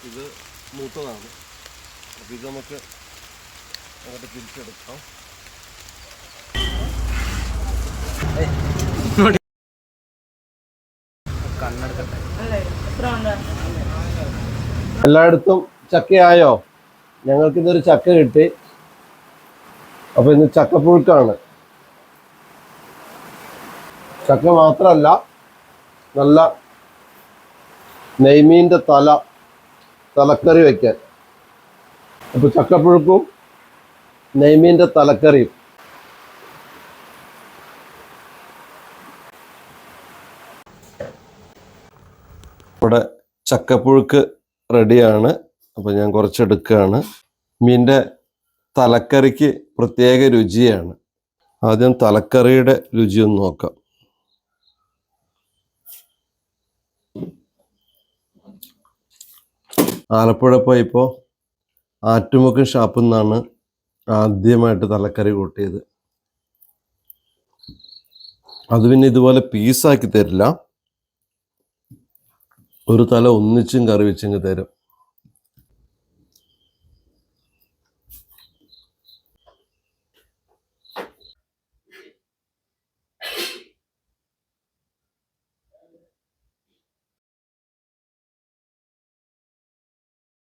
ഇത് മൂത്തതാണ്. അപ്പോൾ ഇത് നമുക്ക് അങ്ങോട്ട് തിരിച്ചെടുക്കാം. എല്ലായിടത്തും ചക്കയായോ? ഞങ്ങൾക്കിന്നൊരു ചക്ക കിട്ടി. അപ്പോൾ ഇന്ന് ചക്കപ്പുഴുക്കാണ്. ചക്ക മാത്രമല്ല, നല്ല നെയ്മീൻ്റെ തലക്കറി വയ്ക്കാൻ. അപ്പോൾ ചക്കപ്പുഴുക്കും നെയ്മീൻ്റെ തലക്കറിയും. ഇവിടെ ചക്കപ്പുഴുക്ക് റെഡിയാണ്. അപ്പോൾ ഞാൻ കുറച്ചെടുക്കുകയാണ്. മീൻ്റെ തലക്കറിക്ക് പ്രത്യേക രുചിയാണ്. ആദ്യം തലക്കറിയുടെ രുചി ഒന്ന് നോക്കാം. ആലപ്പുഴ പോയപ്പോൾ ആറ്റുമുഖം ഷാപ്പിൽ നിന്നാണ് ആദ്യമായിട്ട് തലക്കറി കൂട്ടിയത്. അത് പിന്നെ ഇതുപോലെ പീസാക്കി തരില്ല, ഒരു തല ഒന്നിച്ചും കറി വെച്ചെങ്കിൽ തരും.